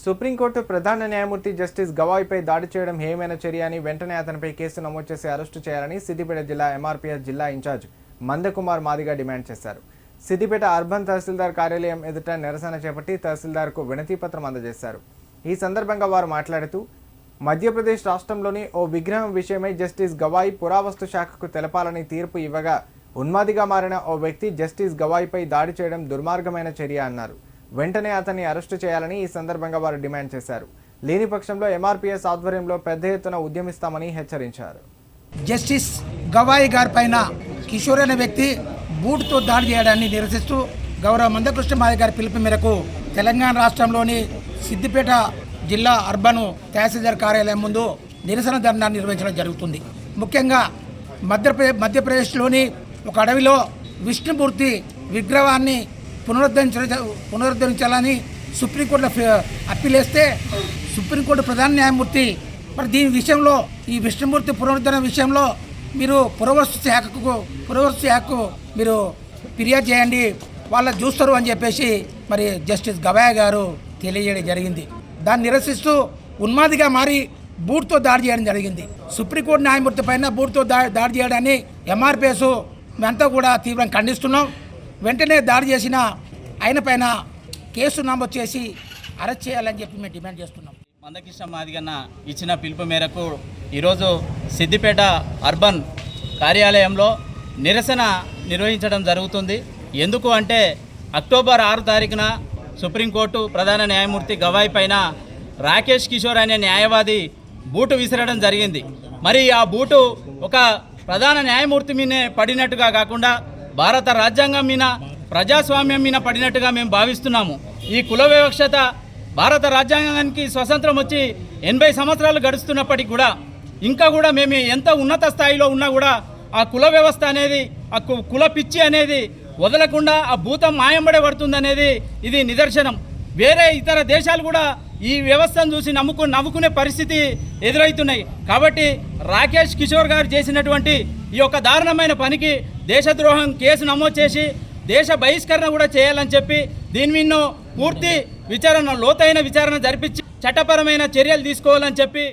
Supreme court ప్రధాన న్యాయమూర్తి justice గవాయ్పై దాడి చేయడం హేయమైన చర్య అని వెంటనే అతనిపై కేసు నమోదు చేసి అరెస్టు చేయాలని సిద్దిపేట జిల్లా ఎంఆర్పీఎస్ జిల్లా ఇన్ఛార్జ్ మందకుమార్ మాదిగ డిమాండ్ చేశారు. సిద్దిపేట అర్బన్ తహసీల్దార్ కార్యాలయం ఎదుట నిరసన చేపట్టి తహసీల్దార్కు వినతిపత్రం అందజేశారు. ఈ సందర్భంగా వారు మాట్లాడుతూ మధ్యప్రదేశ్ రాష్ట్రంలోని ఓ విగ్రహం విషయమై జస్టిస్ గవాయ్ పురావస్తు శాఖకు తెలపాలని తీర్పు ఇవ్వగా ఉన్మాదిగా మారిన ఓ వ్యక్తి జస్టిస్ గవాయ్పై దాడి చేయడం దుర్మార్గమైన చర్య అన్నారు. వెంటనే అతన్ని అరెస్టు చేయాలని ఈ సందర్భంగా వారు డిమాండ్ చేశారు. లేని పక్షంలో ఎంఆర్పీఎస్ ఆధ్వర్యంలో పెద్ద ఎత్తున ఉద్యమిస్తామని హెచ్చరించారు. జస్టిస్ గవాయ్ గారి పైన కిషోర్ అనే వ్యక్తి బూటుతో దాడి చేయడాన్ని నిరసిస్తూ గౌరవ మందకృష్ణ మాదిగ గారి పిలుపు మేరకు తెలంగాణ రాష్ట్రంలోని సిద్దిపేట జిల్లా అర్బన్ తహసీల్దార్ కార్యాలయం ముందు నిరసన ధర్నా నిర్వహించడం జరుగుతుంది. ముఖ్యంగా మధ్యప్రదేశ్లోని ఒక అడవిలో విష్ణుమూర్తి విగ్రహాన్ని పునరుద్ధరించాలని సుప్రీంకోర్టులో అప్పీల్ వేస్తే సుప్రీంకోర్టు ప్రధాన న్యాయమూర్తి మరి దీని విషయంలో ఈ విష్ణుమూర్తి పునరుద్ధరణ విషయంలో మీరు పురావస్తు శాఖకు మీరు ఫిర్యాదు చేయండి, వాళ్ళ చూస్తారు అని చెప్పేసి మరి జస్టిస్ గవాయ్ గారు తెలియజేయడం జరిగింది. దాన్ని నిరసిస్తూ ఉన్మాదిగా మారి బూట్తో దాడి చేయడం జరిగింది. సుప్రీంకోర్టు న్యాయమూర్తి పైన బూట్తో దాడి చేయడాన్ని ఎంఆర్పీఎస్ మేమంతా కూడా తీవ్రంగా ఖండిస్తున్నాం. వెంటనే దాడి చేసిన ఆయన పైన కేసు నమోదు చేసి అరెస్ట్ చేయాలని చెప్పి మేము డిమాండ్ చేస్తున్నాం. మందకృష్ణ మాదిగన్న ఇచ్చిన పిలుపు మేరకు ఈరోజు సిద్దిపేట అర్బన్ కార్యాలయంలో నిరసన నిర్వహించడం జరుగుతుంది. ఎందుకు అంటే అక్టోబర్ 6 తారీఖున సుప్రీంకోర్టు ప్రధాన న్యాయమూర్తి గవాయ్ పైన రాకేష్ కిషోర్ అనే న్యాయవాది బూటు విసిరడం జరిగింది. మరి ఆ బూటు ఒక ప్రధాన న్యాయమూర్తి మీదే పడినట్టుగా కాకుండా భారత రాజ్యాంగం మీద ప్రజాస్వామ్యం మీద పడినట్టుగా మేము భావిస్తున్నాము. ఈ కుల వివక్షత భారత రాజ్యాంగానికి స్వతంత్రం వచ్చి 80 సంవత్సరాలు గడుస్తున్నప్పటికీ కూడా ఇంకా కూడా మేము ఎంత ఉన్నత స్థాయిలో ఉన్నా కూడా ఆ కుల వ్యవస్థ అనేది ఆ కుల పిచ్చి అనేది వదలకుండా ఆ భూతం మాయంబడే పడుతుందనేది ఇది నిదర్శనం. వేరే ఇతర దేశాలు కూడా ఈ వ్యవస్థను చూసి నవ్వుకునే పరిస్థితి ఎదురవుతున్నాయి. కాబట్టి రాకేష్ కిషోర్ గారు చేసినటువంటి ఈ యొక్క దారుణమైన పనికి దేశద్రోహం కేసు నమోదు చేసి దేశ బహిష్కరణ కూడా చేయాలని చెప్పి దీని మీద పూర్తి విచారణ లోతైన విచారణ జరిపించి చట్టపరమైన చర్యలు తీసుకోవాలని చెప్పి